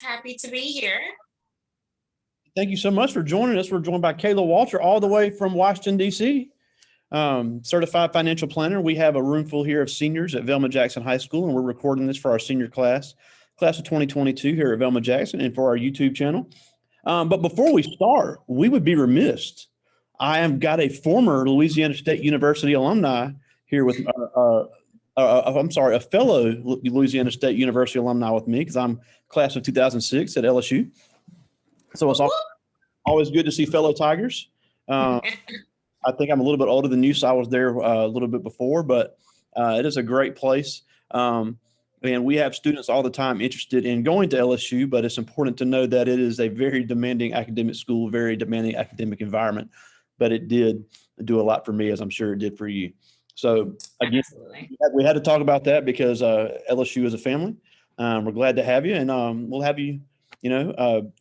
Happy to be here. Thank you so much for joining us. We're joined by Kayla Walter, all the way from Washington, D.C., certified financial planner. We have a room full here of seniors at Velma Jackson High School, and we're recording this for our senior class of 2022 here at Velma Jackson and for our YouTube channel. But before we start, we would be remiss. I have got a former Louisiana State University alumni here with, I'm sorry, a fellow Louisiana State University alumni with me because I'm class of 2006 at LSU. So it's Whoop, whoop. always good to see fellow Tigers. Uh, I think I'm a little bit older than you, so I was there a little bit before, but it is a great place. And we have students all the time interested in going to LSU, but it's important to know that it is a very demanding academic school, very demanding academic environment. But it did do a lot for me, as I'm sure it did for you. So again, Absolutely. we had to talk about that because LSU is a family. We're glad to have you, and we'll have you, you know,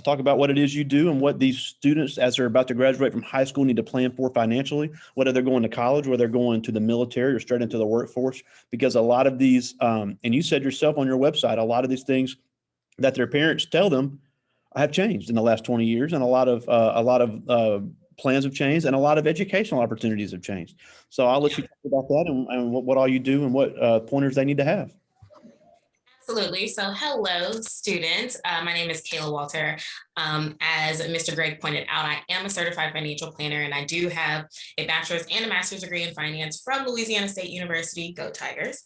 talk about what it is you do and what these students, as they're about to graduate from high school, need to plan for financially, whether they're going to college, whether they're going to the military or straight into the workforce. Because a lot of these, and you said yourself on your website, a lot of these things that their parents tell them have changed in the last 20 years, and a lot of plans have changed, and a lot of educational opportunities have changed. So I'll let Yeah, you talk about that and what all you do and what pointers they need to have. absolutely. So, hello, students. My name is Kayla Walter. As Mr. Greg pointed out, I am a certified financial planner, and I do have a bachelor's and a master's degree in finance from Louisiana State University. Go Tigers!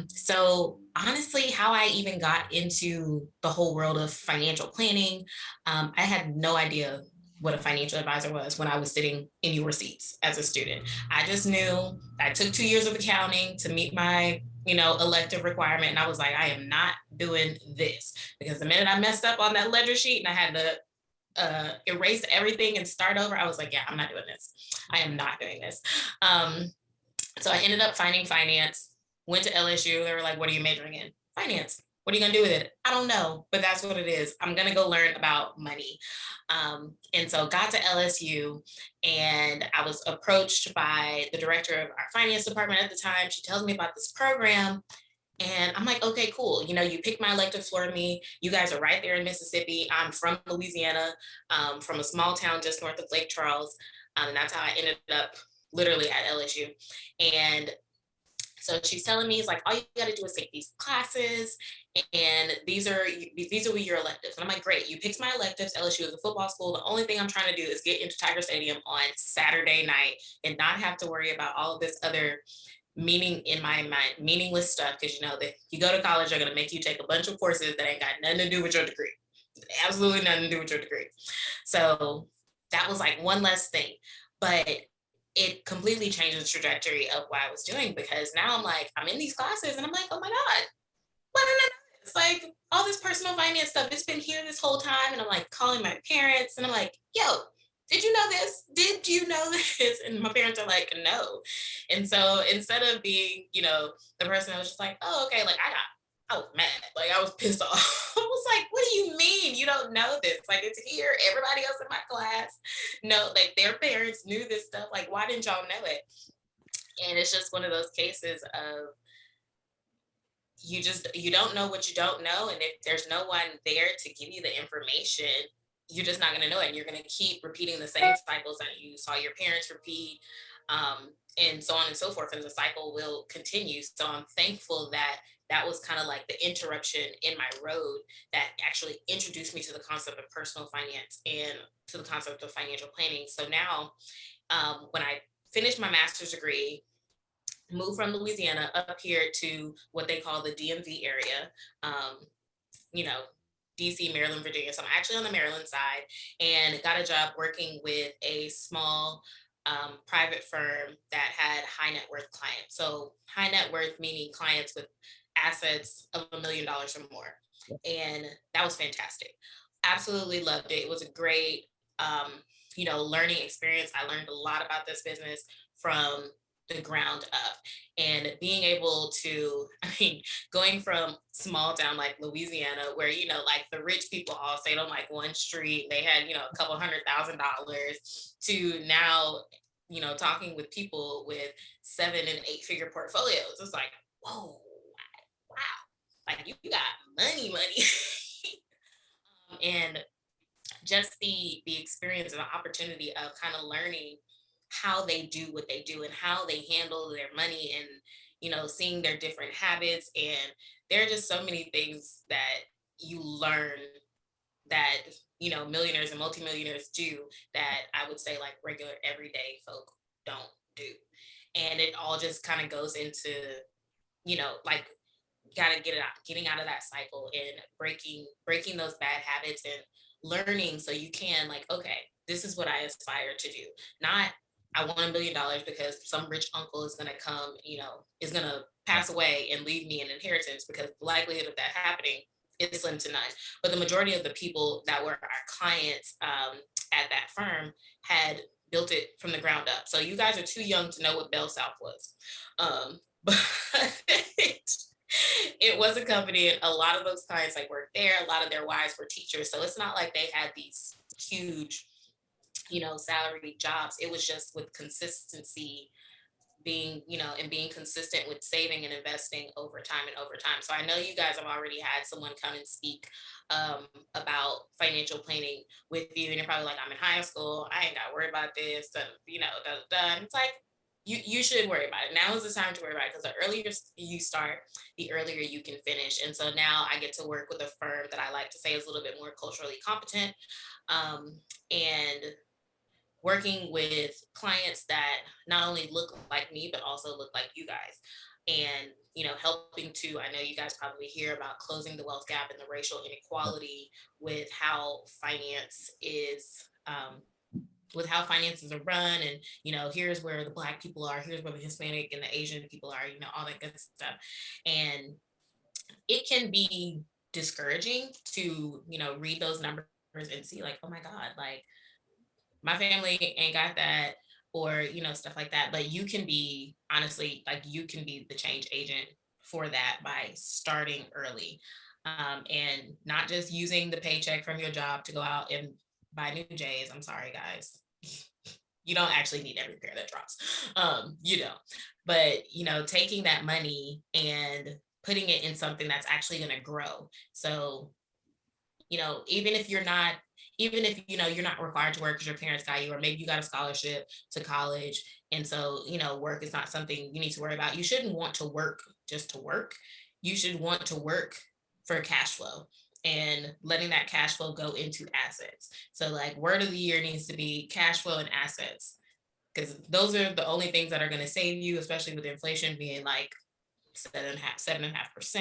So, honestly, how I even got into the whole world of financial planning, I had no idea what a financial advisor was when I was sitting in your seats as a student. I just knew I took 2 years of accounting to meet my elective requirement. And I was like, I am not doing this because the minute I messed up on that ledger sheet and I had to erase everything and start over, I was like, yeah, I'm not doing this. I am not doing this. So I ended up finding finance, went to LSU. They were like, what are you majoring in? Finance. What are you going to do with it? I don't know, but that's what it is. I'm going to go learn about money. And so got to LSU, and I was approached by the director of our finance department at the time. She tells me about this program. And I'm like, okay, cool. You picked my elective for me. You guys are right there in Mississippi. I'm from Louisiana, from a small town just north of Lake Charles. And that's how I ended up literally at LSU. And so she's telling me, it's like, all you got to do is take these classes, and these are your electives. And I'm like, great, you picked my electives. LSU is a football school. The only thing I'm trying to do is get into Tiger Stadium on Saturday night and not have to worry about all of this other meaning in my mind, meaningless stuff. Because that you go to college, they're gonna make you take a bunch of courses that ain't got nothing to do with your degree. Absolutely nothing to do with your degree. So that was like one less thing. But it completely changed the trajectory of what I was doing, because now I'm like, I'm in these classes and I'm like, oh my God, what did I know? It's like all this personal finance stuff. It's been here this whole time. And I'm like calling my parents and I'm like, yo, did you know this? Did you know this? And my parents are like, no. And so instead of being, the person that was just like, oh, okay, like I was mad. Like I was pissed off. I was like, what do you mean you don't know this? Like it's here. Everybody else in my class know, like their parents knew this stuff. Like, why didn't y'all know it? And it's just one of those cases of you don't know what you don't know. And if there's no one there to give you the information, you're just not going to know it. And you're going to keep repeating the same cycles that you saw your parents repeat, and so on and so forth. And the cycle will continue. So I'm thankful that that was kind of like the interruption in my road that actually introduced me to the concept of personal finance and to the concept of financial planning. So now, when I finished my master's degree, moved from Louisiana up here to what they call the DMV area, um, you know, DC, Maryland, Virginia. So I'm actually on the Maryland side, and got a job working with a small private firm that had high net worth clients. So high net worth meaning clients with assets of $1 million or more. And that was fantastic. Absolutely loved it. It was a great, learning experience. I learned a lot about this business from the ground up, and being able to, I mean, going from small town like Louisiana, where like the rich people all stayed on like one street, they had a couple $100,000, to now talking with people with 7 and 8 figure portfolios. It's like, whoa, wow, like you got money. and just the experience and the opportunity of kind of learning how they do what they do and how they handle their money, and seeing their different habits. And there are just so many things that you learn that millionaires and multimillionaires do that I would say like regular everyday folk don't do. And it all just kind of goes into like got to get it out, getting out of that cycle and breaking those bad habits and learning so you can like, okay, this is what I aspire to do. Not I want $1 million because some rich uncle is going to come, is going to pass away and leave me an inheritance, because the likelihood of that happening is slim to none. But the majority of the people that were our clients at that firm had built it from the ground up. So you guys are too young to know what Bell South was. But it was a company, and a lot of those clients like worked there. A lot of their wives were teachers, so it's not like they had these huge salary jobs. It was just with consistency, being and being consistent with saving and investing over time and over time. So I know you guys have already had someone come and speak about financial planning with you, and you're probably like, I'm in high school, I ain't gotta worry about this, and it's like, you should worry about it. Now is the time to worry about it, because the earlier you start, the earlier you can finish. And so now I get to work with a firm that I like to say is a little bit more culturally competent, and working with clients that not only look like me, but also look like you guys. And, helping to, I know you guys probably hear about closing the wealth gap and the racial inequality with how finance is, with how finances are run. And, here's where the Black people are, here's where the Hispanic and the Asian people are, all that good stuff. And it can be discouraging to, read those numbers and see like, oh my God, like, my family ain't got that, or stuff like that. But you can be, honestly, like, you can be the change agent for that by starting early, and not just using the paycheck from your job to go out and buy new J's. I'm sorry, guys. You don't actually need every pair that drops. You don't. But taking that money and putting it in something that's actually going to grow. So even if you're not, even if you're not required to work because your parents got you, or maybe you got a scholarship to college, and so work is not something you need to worry about. You shouldn't want to work just to work. You should want to work for cash flow, and letting that cash flow go into assets. So like, word of the year needs to be cash flow and assets, because those are the only things that are going to save you, especially with inflation being like 7.5%.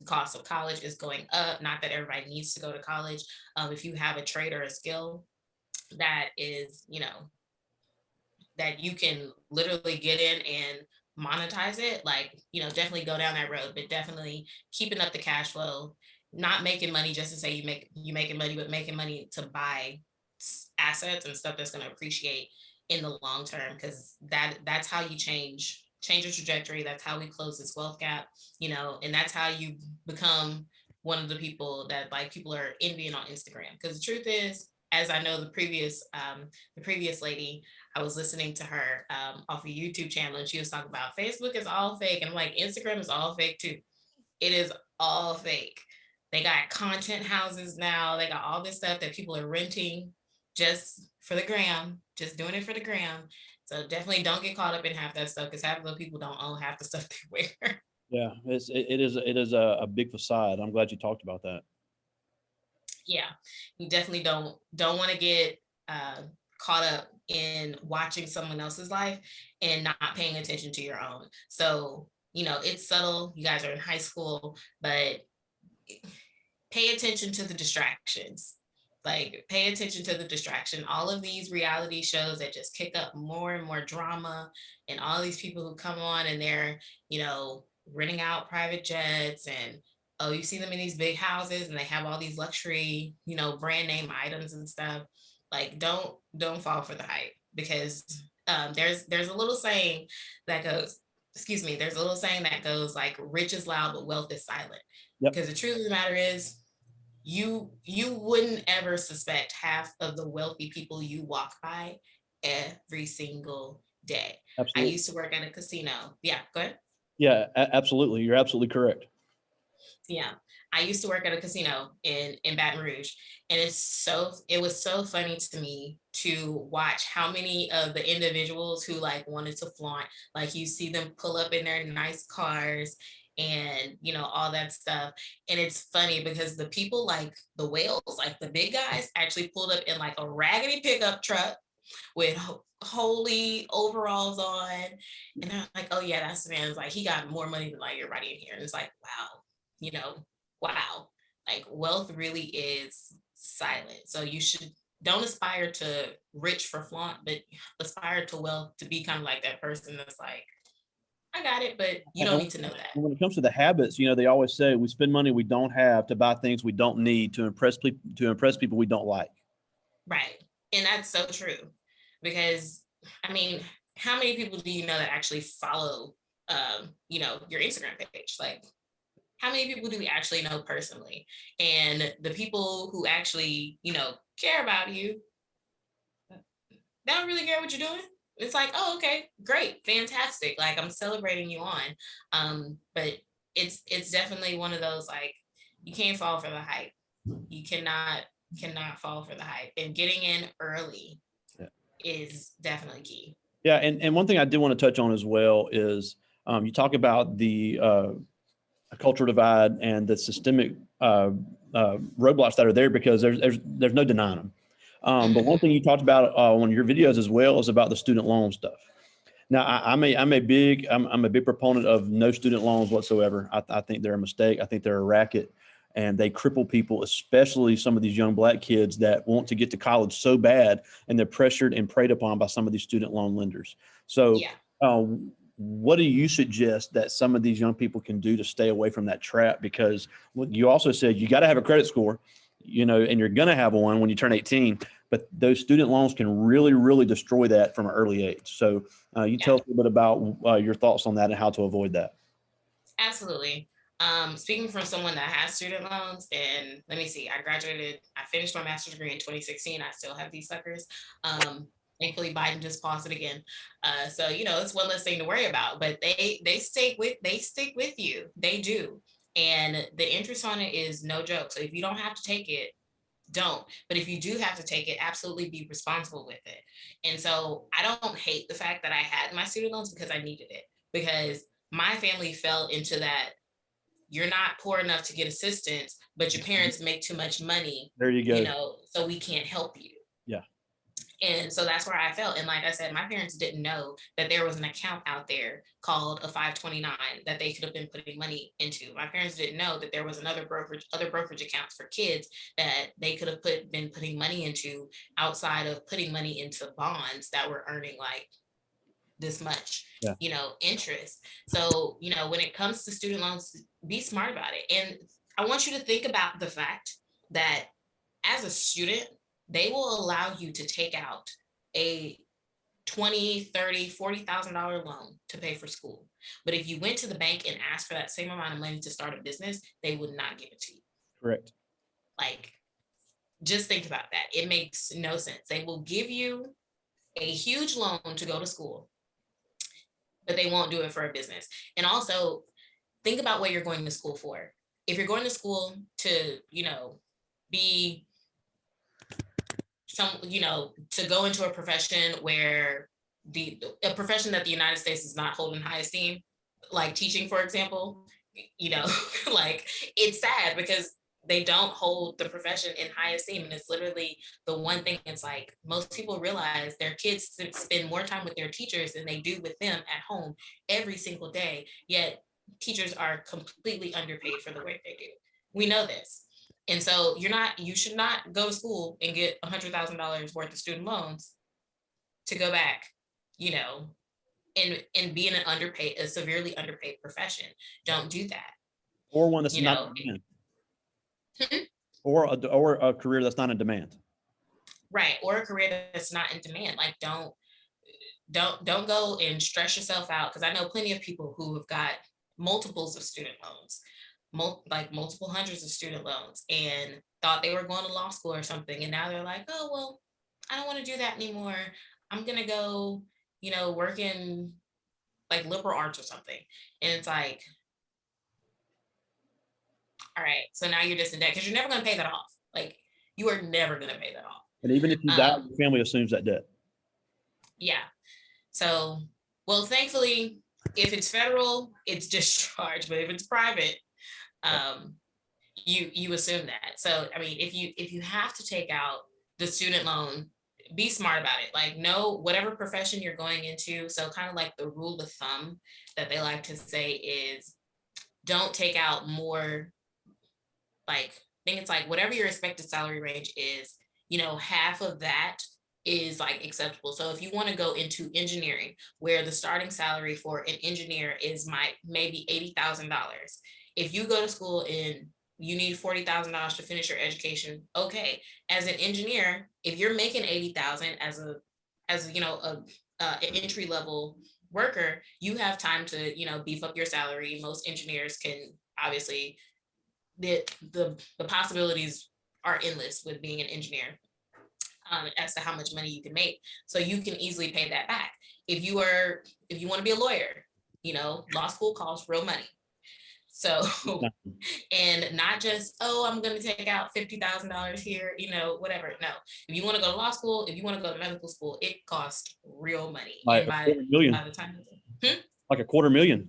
The cost of college is going up. Not that everybody needs to go to college. If you have a trade or a skill that is, that you can literally get in and monetize it, like, definitely go down that road. But definitely keeping up the cash flow, not making money just to say you making money, but making money to buy assets and stuff that's going to appreciate in the long term, because that's how you change the trajectory. That's how we close this wealth gap, and that's how you become one of the people that like people are envying on Instagram. Because the truth is, as I know the previous lady, I was listening to her off a YouTube channel, and she was talking about Facebook is all fake, and I'm like, Instagram is all fake too. It is all fake. They got content houses now. They got all this stuff that people are renting just for the gram, just doing it for the gram. So definitely don't get caught up in half that stuff, because half of the people don't own half the stuff they wear. Yeah, it is a big facade. I'm glad you talked about that. Yeah, you definitely don't want to get caught up in watching someone else's life and not paying attention to your own. So it's subtle. You guys are in high school, but pay attention to the distractions. Like, pay attention to the distraction. All of these reality shows that just kick up more and more drama, and all these people who come on and they're, renting out private jets, and oh, you see them in these big houses and they have all these luxury, brand name items and stuff. Like, don't fall for the hype, because there's a little saying that goes, excuse me, there's a little saying that goes like, rich is loud, but wealth is silent. Yep. Because the truth of the matter is, you wouldn't ever suspect half of the wealthy people you walk by every single day. Absolutely. I used to work at a casino. Yeah, go ahead. Yeah, absolutely. You're absolutely correct. Yeah. I used to work at a casino in Baton Rouge, and it was so funny to me to watch how many of the individuals who like wanted to flaunt, like you see them pull up in their nice cars and all that stuff. And it's funny because the people like the whales, like the big guys, actually pulled up in like a raggedy pickup truck with holy overalls on. And they're like, oh yeah, that's the man. It's like he got more money than like everybody in here. And it's like, wow, you know, wow. Like wealth really is silent. So you should don't aspire to rich for flaunt, but aspire to wealth to be kind of like that person that's like, I got it, but you don't And need to know that. when it comes to the habits, they always say we spend money we don't have to buy things we don't need to impress people we don't like. Right. And that's so true. Because I mean, how many people do you know that actually follow your Instagram page? Like how many people do we actually know personally? And the people who actually, care about you, they don't really care what you're doing. It's like, oh, okay, great, fantastic. Like I'm celebrating you on. But it's definitely one of those like you can't fall for the hype. You cannot fall for the hype. And getting in early Yeah. is definitely key. Yeah, and one thing I did want to touch on as well is you talk about the cultural divide and the systemic roadblocks that are there because there's no denying them. But one thing Mhm. you talked about on your videos as well is about the student loan stuff. Now, I'm a big proponent of no student loans whatsoever. I think they're a mistake. I think they're a racket, and they cripple people, especially some of these young black kids that want to get to college so bad, and they're pressured and preyed upon by some of these student loan lenders. So, Yeah. uh, what do you suggest that some of these young people can do to stay away from that trap? Because you also said you got to have a credit score, and you're going to have one when you turn 18. But those student loans can really, really destroy that from an early age. So, you Yeah. tell us a little bit about your thoughts on that and how to avoid that. Absolutely. Speaking from someone that has student loans, and let me see, I finished my master's degree in 2016. I still have these suckers. Thankfully, Biden just paused it again. So it's one less thing to worry about. But they stick with you. They do, and the interest on it is no joke. So if you don't have to take it, don't. But if you do have to take it, absolutely be responsible with it. And so I don't hate the fact that I had my student loans because I needed it. Because my family fell into that you're not poor enough to get assistance, but your parents make too much money, There you go. so we can't help you. Yeah. And so that's where I felt. And like I said, my parents didn't know that there was an account out there called a 529 that they could have been putting money into. My parents didn't know that there was other brokerage accounts for kids that they could have been putting money into outside of putting money into bonds that were earning like this much Yeah. interest. So when it comes to student loans, be smart about it. And I want you to think about the fact that as a student, they will allow you to take out a 20, 30, $40,000 loan to pay for school. But if you went to the bank and asked for that same amount of money to start a business, they would not give it to you. Correct. Like, just think about that. It makes no sense. They will give you a huge loan to go to school, but they won't do it for a business. And also, think about what you're going to school for. If you're going to school to, be to go into a profession where a profession that the United States does not hold in high esteem, like teaching, for example, you know, like it's sad because they don't hold the profession in high esteem. And it's literally the one thing. It's like most people realize their kids spend more time with their teachers than they do with them at home every single day. Yet teachers are completely underpaid for the work they do. We know this. And so you should not go to school and get $100,000 worth of student loans to go back, you know, and be in a severely underpaid profession. Don't do that. Or one that's You not know, in demand, or a career that's not in demand. right? Or a career that's not in demand. Like don't go and stress yourself out, because I know plenty of people who have got multiples of student loans, like multiple hundreds of student loans, and thought they were going to law school or something, and now they're like, oh well, I don't want to do that anymore. I'm gonna go, work in like liberal arts or something. And it's like, all right, so now you're just in debt because you're never going to pay that off. Like, you are never going to pay that off. And even if you die, your family assumes that debt. Yeah. So, well, thankfully, if it's federal, it's discharged, but if it's private, um, you assume that. So, I mean, if you have to take out the student loan, be smart about it. Like, know whatever profession you're going into. So, kind of like the rule of thumb that they like to say is, don't take out more. Like, I think it's like whatever your expected salary range is, half of that is like acceptable. So if you want to go into engineering, where the starting salary for an engineer is maybe $80,000. If you go to school and you need $40,000 to finish your education, okay. As an engineer, if you're making 80,000 as an entry level worker, you have time to beef up your salary. Most engineers can obviously the possibilities are endless with being an engineer, as to how much money you can make. So you can easily pay that back. If you want to be a lawyer, law school costs real money. So, and not just, oh, I'm going to take out $50,000 here, whatever. No, if you want to go to law school, if you want to go to medical school, it costs real money. Like and by the time, like $250,000.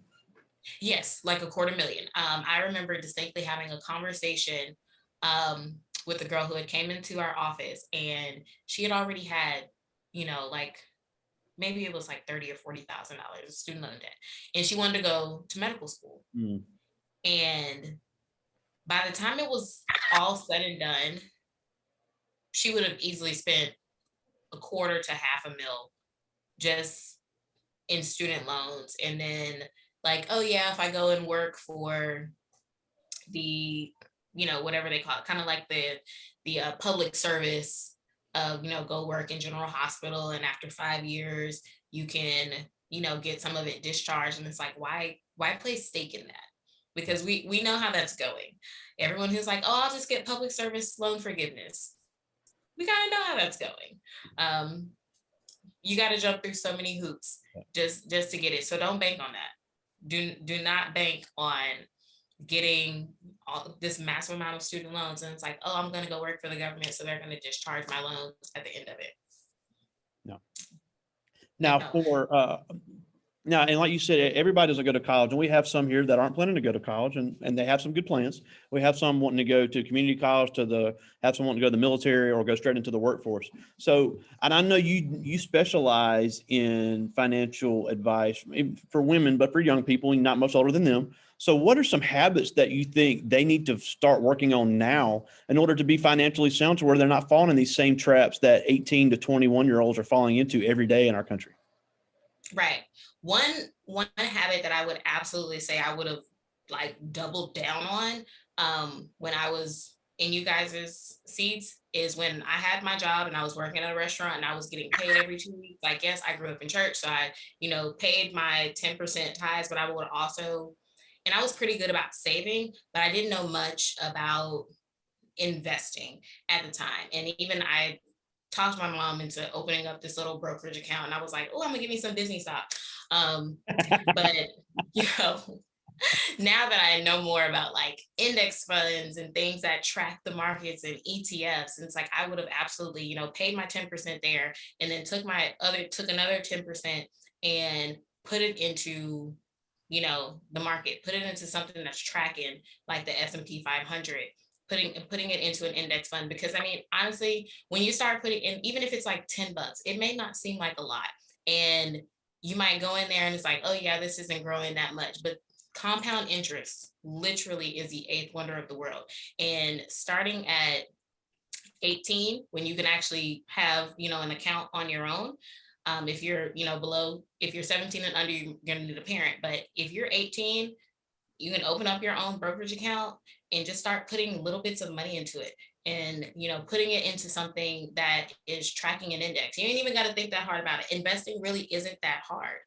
yes, like $250,000. I remember distinctly having a conversation with a girl who had came into our office, and she had already had, like maybe it was like $30,000 or $40,000 student loan debt, and she wanted to go to medical school. And by the time it was all said and done, she would have easily spent $250,000 to $500,000 just in student loans. And then, like, oh yeah, if I go and work for the, whatever they call it, kind of like the public service of, go work in General Hospital, and after 5 years you can, get some of it discharged. And it's like, why place stake in that? Because we know how that's going. Everyone who's like, oh, I'll just get public service loan forgiveness, we kind of know how that's going. You got to jump through so many hoops just to get it. So don't bank on that. Do not bank on getting this massive amount of student loans, and it's like, oh, I'm going to go work for the government, so they're going to discharge my loans at the end of it. No. Now, and like you said, everybody doesn't go to college, and we have some here that aren't planning to go to college, and they have some good plans. We have some wanting to go to community college, have some wanting to go to the military or go straight into the workforce. So, and I know you specialize in financial advice for women, but for young people, and not much older than them. So what are some habits that you think they need to start working on now in order to be financially sound, to where they're not falling in these same traps that 18 to 21-year-olds are falling into every day in our country? Right. One habit that I would absolutely say I would have like doubled down on when I was in you guys' seats is when I had my job and I was working at a restaurant and I was getting paid every 2 weeks. Like, yes, I grew up in church, so I, paid my 10% tithes, but I would also, and I was pretty good about saving, but I didn't know much about investing at the time. And even I talked my mom into opening up this little brokerage account, and I was like, oh, I'm gonna give me some Disney stock. But now that I know more about like index funds and things that track the markets and ETFs, and it's like I would have absolutely, paid my 10% there, and then took another 10% and put it into, the market, put it into something that's tracking like the S&P 500. Putting it into an index fund, because I mean, honestly, when you start putting in, even if it's like $10, it may not seem like a lot, and you might go in there and it's like, oh yeah, this isn't growing that much, but compound interest literally is the eighth wonder of the world. And starting at 18, when you can actually have, an account on your own, if you're, if you're 17 and under, you're going to need a parent. But if you're 18, you can open up your own brokerage account and just start putting little bits of money into it, and putting it into something that is tracking an index. You ain't even got to think that hard about it. Investing really isn't that hard,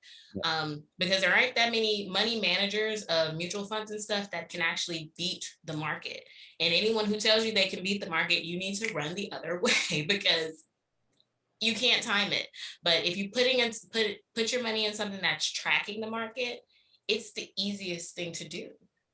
because there aren't that many money managers of mutual funds and stuff that can actually beat the market. And anyone who tells you they can beat the market, you need to run the other way, because you can't time it. But if you put your money in something that's tracking the market, it's the easiest thing to do.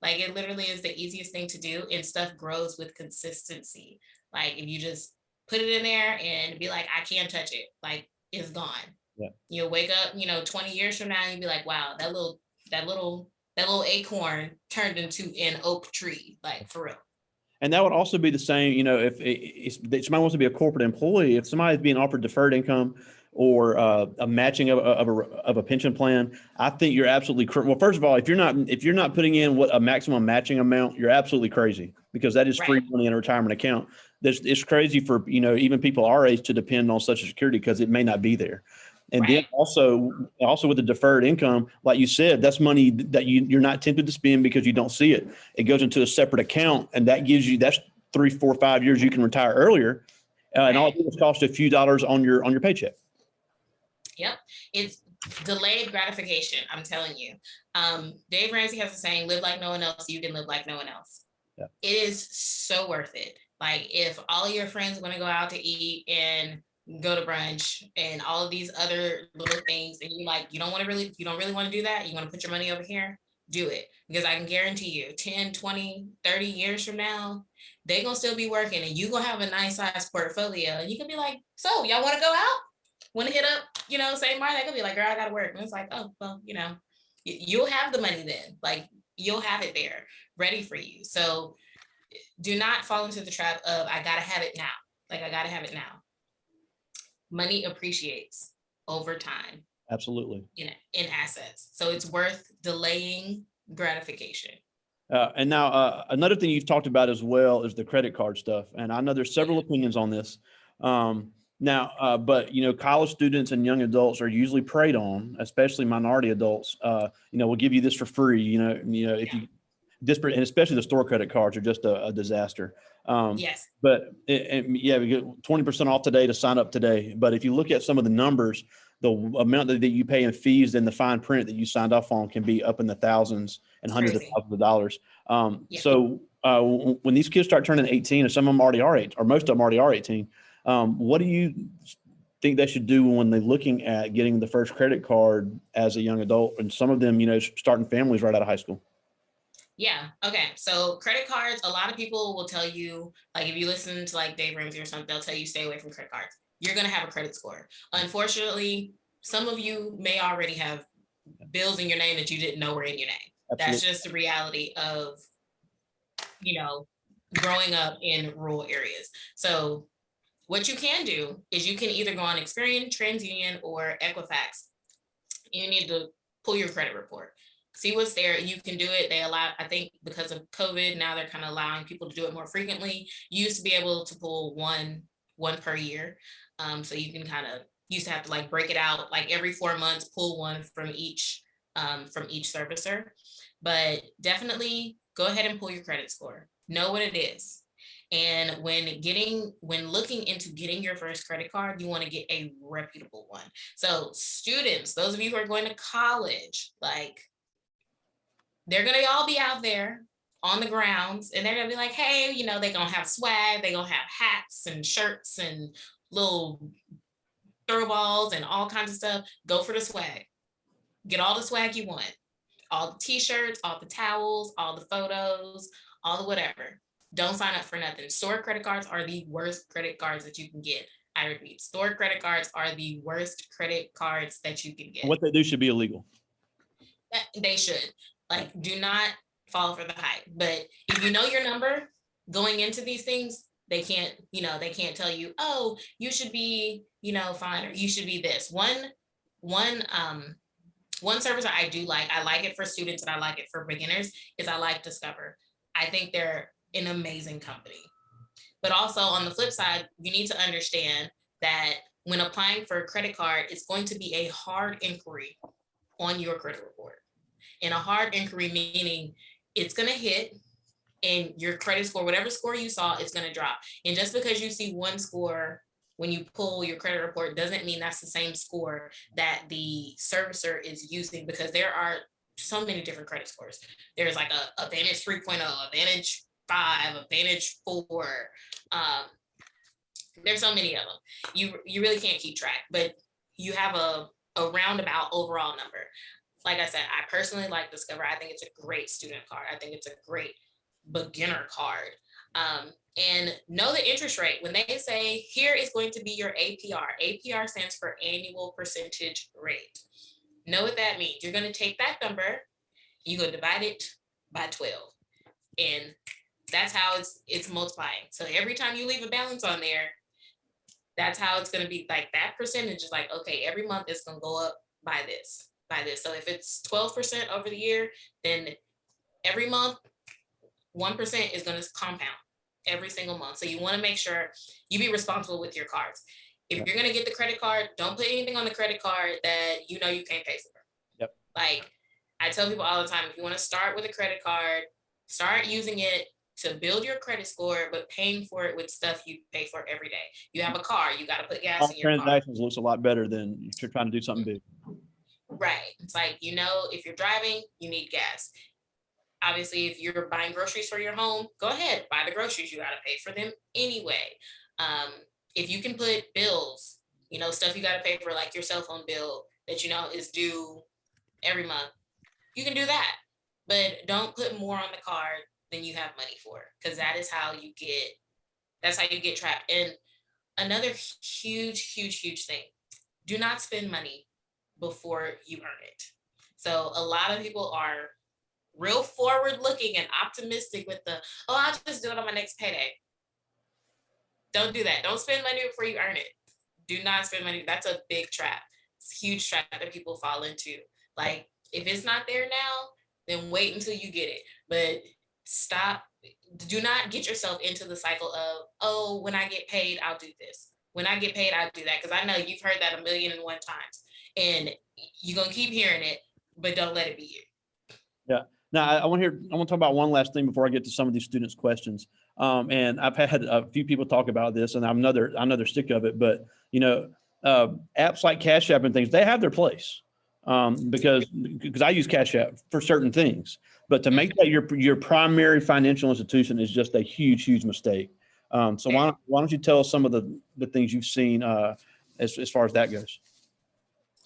Like it literally is the easiest thing to do, and stuff grows with consistency. Like if you just put it in there and be like, I can't touch it, like it's gone. Yeah. You'll wake up, 20 years from now, and you'll be like, wow, that little that little acorn turned into an oak tree, like for real. And that would also be the same, if somebody wants to be a corporate employee, if somebody is being offered deferred income or a matching of a pension plan, I think you're absolutely well. First of all, if you're not putting in what a maximum matching amount, you're absolutely crazy, because that is free Right, money in a retirement account. It's crazy for even people our age to depend on Social Security because it may not be there. And then right, also with the deferred income, like you said, that's money that you're not tempted to spend because you don't see it. It goes into a separate account, and that's 3, 4, 5 years you can retire earlier, and all right. it does cost a few dollars on your paycheck. Yep. It's delayed gratification. I'm telling you. Dave Ramsey has a saying, live like no one else, you can live like no one else. Yeah. It is so worth it. Like if all of your friends want to go out to eat and go to brunch and all of these other little things, and you don't really want to do that. You want to put your money over here, do it. Because I can guarantee you 10, 20, 30 years from now, they're going to still be working and you going to have a nice size portfolio. And you can be like, so y'all want to go out? Want to hit up, St. Martin? They could be like, girl, I got to work. And it's like, oh, well, you'll have the money then. Like you'll have it there ready for you. So do not fall into the trap of, I got to have it now. Like I got to have it now. Money appreciates over time Absolutely. in assets. So it's worth delaying gratification. And now another thing you've talked about as well is the credit card stuff. And I know there's several opinions on this. But college students and young adults are usually preyed on, especially minority adults. We'll give you this for free. If you disparate, and especially the store credit cards are just a disaster. Yes. But we get 20% off today to sign up today. But if you look at some of the numbers, the amount that you pay in fees and the fine print that you signed off on can be up in the thousands and hundreds of thousands of dollars. Yeah. So when these kids start turning 18, and some of them already are 8, or most of them already are 18, what do you think they should do when they're looking at getting the first credit card as a young adult? And some of them, starting families right out of high school. Yeah. Okay. So credit cards, a lot of people will tell you, like if you listen to like Dave Ramsey or something, they'll tell you stay away from credit cards. You're going to have a credit score. Unfortunately, some of you may already have bills in your name that you didn't know were in your name. Absolutely. That's just the reality of, growing up in rural areas. So what you can do is you can either go on Experian, TransUnion, or Equifax. You need to pull your credit report, see what's there. You can do it. They allow, I think because of COVID, now they're kind of allowing people to do it more frequently. You used to be able to pull one per year. So you can used to have to like break it out like every 4 months, pull one from each servicer. But definitely go ahead and pull your credit score. Know what it is. And when looking into getting your first credit card, you want to get a reputable one. So students, those of you who are going to college, like they're going to all be out there on the grounds and they're going to be like, hey, they're going to have swag. They're going to have hats and shirts and little throw balls and all kinds of stuff. Go for the swag. Get all the swag you want. All the t-shirts, all the towels, all the photos, all the whatever. Don't sign up for nothing. Store credit cards are the worst credit cards that you can get. I repeat, store credit cards are the worst credit cards that you can get. What they do should be illegal. They should. Like, do not fall for the hype. But if you know your number going into these things, they can't tell you, oh, you should be, fine, or you should be this. One service I do like, I like it for students and I like it for beginners, is I like Discover. I think they're an amazing company. But also on the flip side, you need to understand that when applying for a credit card, it's going to be a hard inquiry on your credit report. And a hard inquiry meaning it's going to hit and your credit score, whatever score you saw, it's going to drop. And just because you see one score when you pull your credit report doesn't mean that's the same score that the servicer is using, because there are so many different credit scores. There's like a Advantage 3.0, Advantage 5, Advantage 4. There's so many of them. You really can't keep track, but you have a roundabout overall number. like I said, I personally like Discover. I think it's a great student card. I think it's a great beginner card. And know the interest rate. When they say here is going to be your APR, APR stands for annual percentage rate. Know what that means. You're going to take that number, you go divide it by 12. And that's how it's multiplying. So every time you leave a balance on there, that's how it's going to be. Like that percentage is like, okay, every month it's going to go up by this, by this. So if it's 12% over the year, then every month 1% is going to compound every single month. So you want to make sure you be responsible with your cards. If you're going to get the credit card, don't put anything on the credit card that you know you can't pay for. Yep. Like I tell people all the time, if you want to start with a credit card, start using it to build your credit score, but paying for it with stuff you pay for every day. You have a car, you got to put gas All in your car. transactions looks a lot better than if you're trying to do something big. Right. It's like, you know, if you're driving, you need gas. Obviously, if you're buying groceries for your home, go ahead, buy the groceries. You got to pay for them anyway. Um, if you can put bills, you know, stuff you got to pay for, like your cell phone bill that you know is due every month, you can do that. But don't put more on the card than you have money for, because that's how you get trapped. And another huge thing, do not spend money before you earn it. So a lot of people are real forward looking and optimistic with the, oh, I'll just do it on my next payday. Don't do that. Don't spend money before you earn it. Do not spend money. That's a big trap. It's a huge trap that people fall into. Like, if it's not there now, then wait until you get it. But stop. Do not get yourself into the cycle of, oh, when I get paid, I'll do this. When I get paid, I'll do that. Because I know you've heard that 1,000,001 times. And you're going to keep hearing it, but don't let it be you. Yeah. Now I want to talk about one last thing before I get to some of these students' questions. And I've had a few people talk about this, and I'm another stick of it. But you know, apps like Cash App and things, they have their place, because I use Cash App for certain things. But to make that your primary financial institution is just a huge mistake. So why don't you tell us some of the things you've seen as far as that goes?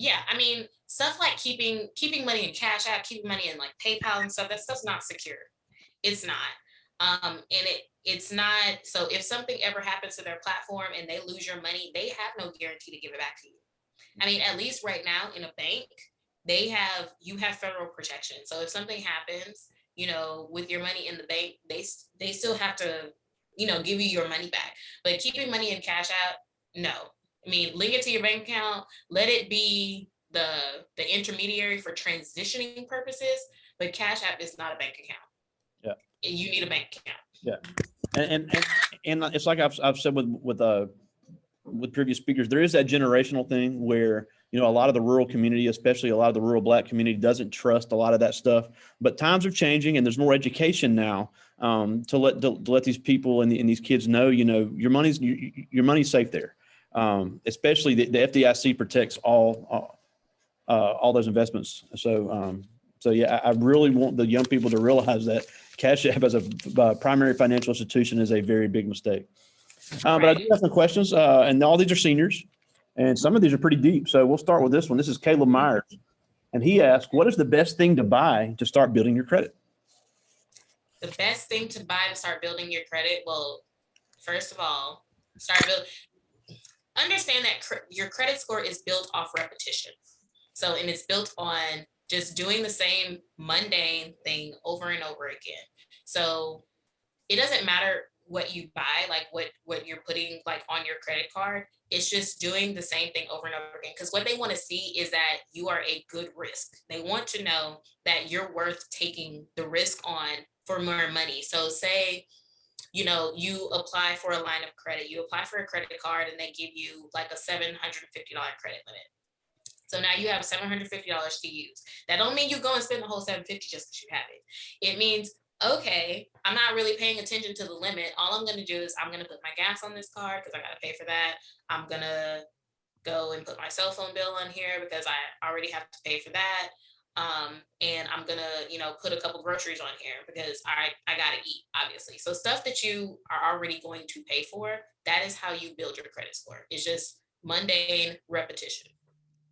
Yeah, I mean, stuff like keeping money in Cash App, keeping money in like PayPal and stuff, that stuff's not secure. It's not. And it's not. So if something ever happens to their platform and they lose your money, they have no guarantee to give it back to you. I mean, at least right now in a bank, you have federal protection. So if something happens, you know, with your money in the bank, they still have to, you know, give you your money back. But keeping money in Cash App, no. I mean, link it to your bank account, let it be the intermediary for transitioning purposes, but Cash App is not a bank account. Yeah. You need a bank account. Yeah. And it's like I've said with previous speakers, there is that generational thing where, you know, a lot of the rural community, especially a lot of the rural Black community, doesn't trust a lot of that stuff. But times are changing, and there's more education now to let these people and these kids know, you know, your money's safe there. Especially the FDIC protects all those investments. So yeah, I really want the young people to realize that Cash App as a primary financial institution is a very big mistake. But I do have some questions, and all these are seniors, and some of these are pretty deep. So we'll start with this one. This is Caleb Myers, and he asked, "What is the best thing to buy to start building your credit?" The best thing to buy to start building your credit? Well, first of all, understand that your credit score is built off repetition. So, and it's built on just doing the same mundane thing over and over again. So it doesn't matter what you buy, like what you're putting like on your credit card. It's just doing the same thing over and over again. Because what they want to see is that you are a good risk. They want to know that you're worth taking the risk on for more money. So say, you know, you apply for a line of credit, you apply for a credit card, and they give you like a $750 credit limit. So now you have $750 to use. That don't mean you go and spend the whole $750 just because you have it. It means, okay, I'm not really paying attention to the limit. All I'm going to do is I'm going to put my gas on this card because I got to pay for that. I'm going to go and put my cell phone bill on here because I already have to pay for that. And I'm going to, you know, put a couple groceries on here because I got to eat, obviously. So stuff that you are already going to pay for, that is how you build your credit score. It's just mundane repetition.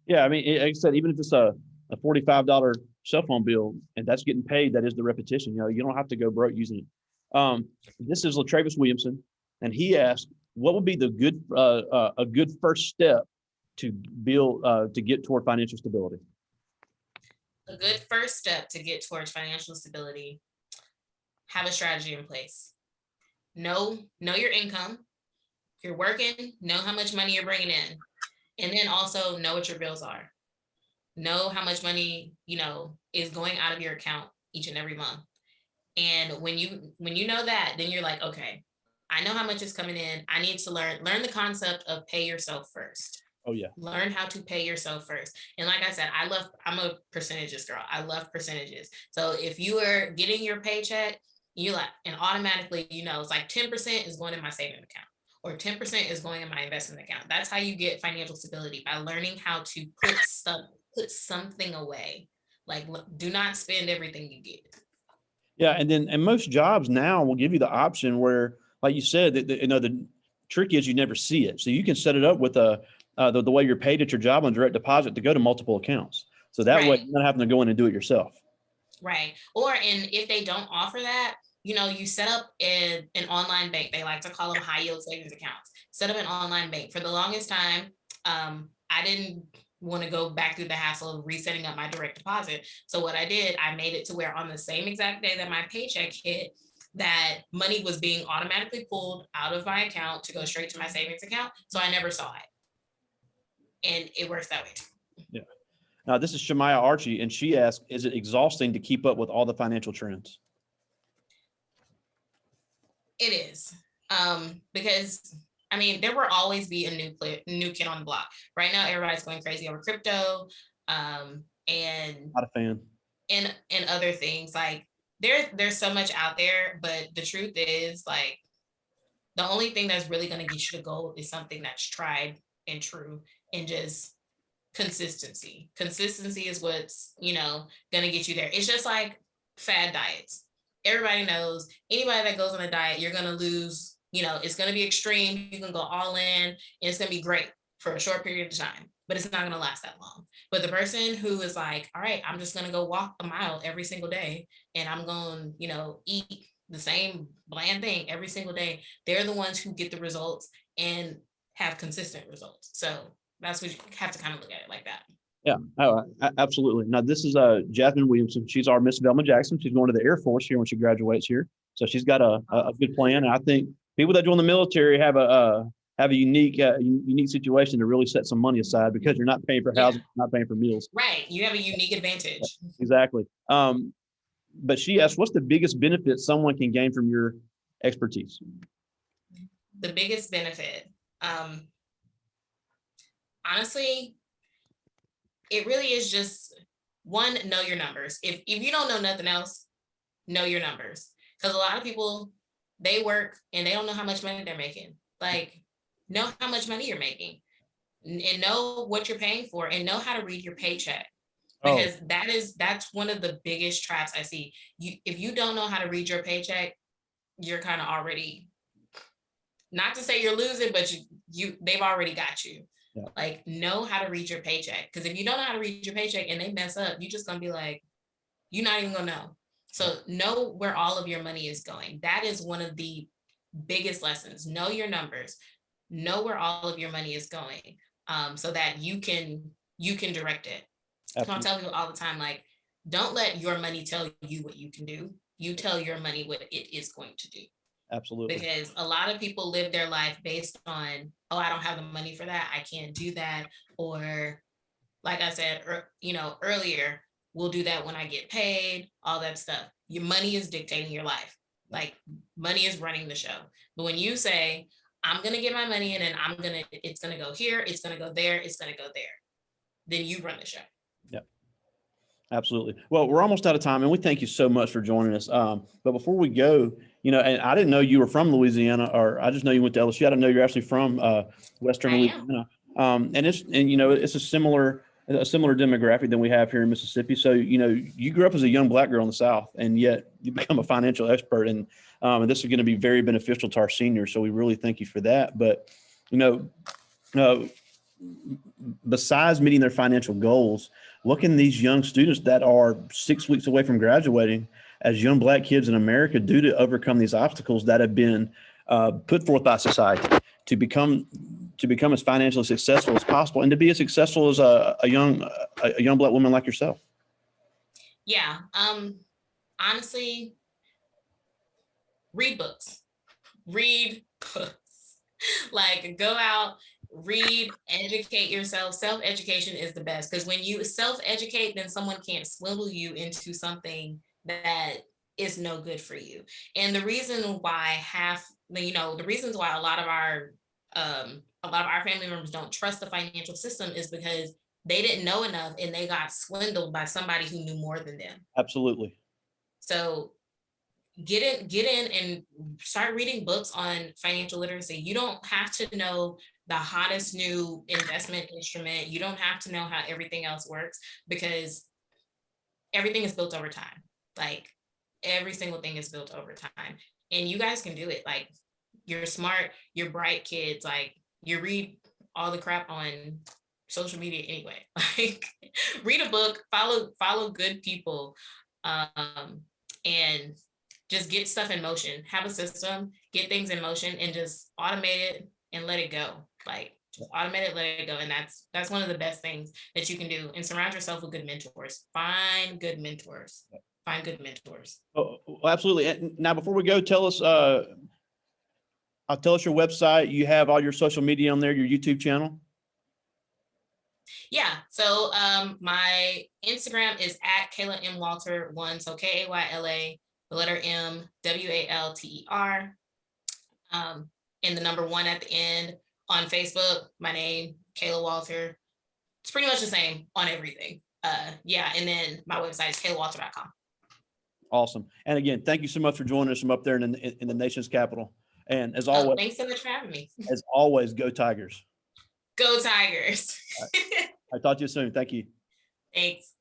Yeah, I mean, like I said, even if it's a $45 cell phone bill, and that's getting paid. That is the repetition. You don't have to go broke using it. This is Latravis Williamson, and he asked, what would be the good a good first step to build to get toward financial stability? A good first step to get towards financial stability: have a strategy in place. Know your income. If you're working, know how much money you're bringing in, and then also know what your bills are. Know how much money is going out of your account each and every month. And when you know that, then you're like, okay, I know how much is coming in. I need to learn the concept of pay yourself first. Oh yeah. Learn how to pay yourself first. And like I said, I'm a percentages girl. I love percentages. So if you are getting your paycheck, and automatically, it's like 10% is going in my savings account, or 10% is going in my investment account. That's how you get financial stability, by learning how to put something away. Like, do not spend everything you get. Yeah, and most jobs now will give you the option where, like you said, the trick is you never see it, so you can set it up with the way you're paid at your job on direct deposit to go to multiple accounts, so that way Right. you're not having to go in and do it yourself. Right. And if they don't offer that, you set up an online bank. They like to call them high yield savings accounts. Set up an online bank. For the longest time, I didn't want to go back through the hassle of resetting up my direct deposit. So what I did, I made it to where on the same exact day that my paycheck hit, that money was being automatically pulled out of my account to go straight to my savings account. So I never saw it. And it works that way too. Yeah. Now this is Shemaya Archie, and she asked, "Is it exhausting to keep up with all the financial trends?" It is, because there will always be a new kid on the block. Right now, everybody's going crazy over crypto, and Not a fan. and other things. Like, there's so much out there, but the truth is, like, the only thing that's really going to get you to goal is something that's tried and true, and just consistency. Consistency is what's going to get you there. It's just like fad diets. Everybody knows, anybody that goes on a diet, you're going to lose. It's going to be extreme. You can go all in, and it's going to be great for a short period of time, but it's not going to last that long. But the person who is like, all right, I'm just going to go walk a mile every single day, and I'm going, eat the same bland thing every single day, they're the ones who get the results and have consistent results. So that's what you have to kind of look at it like that. Yeah, absolutely. Now this is Jasmine Williamson. She's our Miss Velma Jackson. She's going to the Air Force here when she graduates here, so she's got a good plan. And I think people that join the military have a unique situation to really set some money aside, because you're not paying for housing, not paying for meals. Right, you have a unique advantage. Exactly. But she asked, "What's the biggest benefit someone can gain from your expertise?" The biggest benefit, honestly, it really is just, one, know your numbers. If you don't know nothing else, know your numbers. Because a lot of people, they work and they don't know how much money they're making. Like, know how much money you're making, and know what you're paying for, and know how to read your paycheck. Because that's one of the biggest traps I see. If you don't know how to read your paycheck, you're kind of already, not to say you're losing, but they've already got you. Yeah. Like, know how to read your paycheck. Because if you don't know how to read your paycheck and they mess up, you're just gonna be like, you're not even gonna know. So know where all of your money is going. That is one of the biggest lessons. Know your numbers. Know where all of your money is going, so that you can direct it. Absolutely. I tell people all the time, like, don't let your money tell you what you can do. You tell your money what it is going to do. Absolutely. Because a lot of people live their life based on, oh, I don't have the money for that, I can't do that. Or, like I said, earlier, we'll do that when I get paid, all that stuff. Your money is dictating your life. Like, money is running the show. But when you say, I'm going to get my money in, and it's going to go here, it's going to go there, it's going to go there, then you run the show. Yeah. Absolutely. Well, we're almost out of time, and we thank you so much for joining us. But before we go, and I didn't know you were from Louisiana, or I just know you went to LSU. I didn't know you're actually from Western Louisiana. And it's a similar demographic than we have here in Mississippi. So, you grew up as a young Black girl in the South, and yet you become a financial expert, and this is going to be very beneficial to our seniors. So we really thank you for that. But, besides meeting their financial goals, what can these young students that are 6 weeks away from graduating as young Black kids in America do to overcome these obstacles that have been put forth by society to become as financially successful as possible and to be as successful as a young Black woman like yourself? Yeah. Honestly, read books. Read books. Like, go out, read, educate yourself. Self-education is the best, because when you self-educate, then someone can't swindle you into something that is no good for you. And the reason why the reasons why a lot of our family members don't trust the financial system is because they didn't know enough and they got swindled by somebody who knew more than them. Absolutely. So get in and start reading books on financial literacy. You don't have to know the hottest new investment instrument. You don't have to know how everything else works, because everything is built over time. Like, every single thing is built over time, and you guys can do it. Like, you're smart, you're bright kids. Like, you read all the crap on social media anyway. Like, read a book, follow good people, and just get stuff in motion. Have a system, get things in motion, and just automate it and let it go. Like, just automate it, let it go. And that's one of the best things that you can do. And surround yourself with good mentors. Find good mentors. Find good mentors. Oh, absolutely. And now, before we go, tell us your website. You have all your social media on there, your YouTube channel. Yeah. So my Instagram is at Kayla M Walter 1. So Kayla, the letter M, WALTER, and the number 1 at the end. On Facebook, my name, Kayla Walter. It's pretty much the same on everything. Yeah. And then my website is kaylawalter.com. Awesome. And again, thank you so much for joining us from up there in the nation's capital. And as always, thanks so much for having me. As always, go Tigers. Go Tigers. I'll talk to you soon. Thank you. Thanks.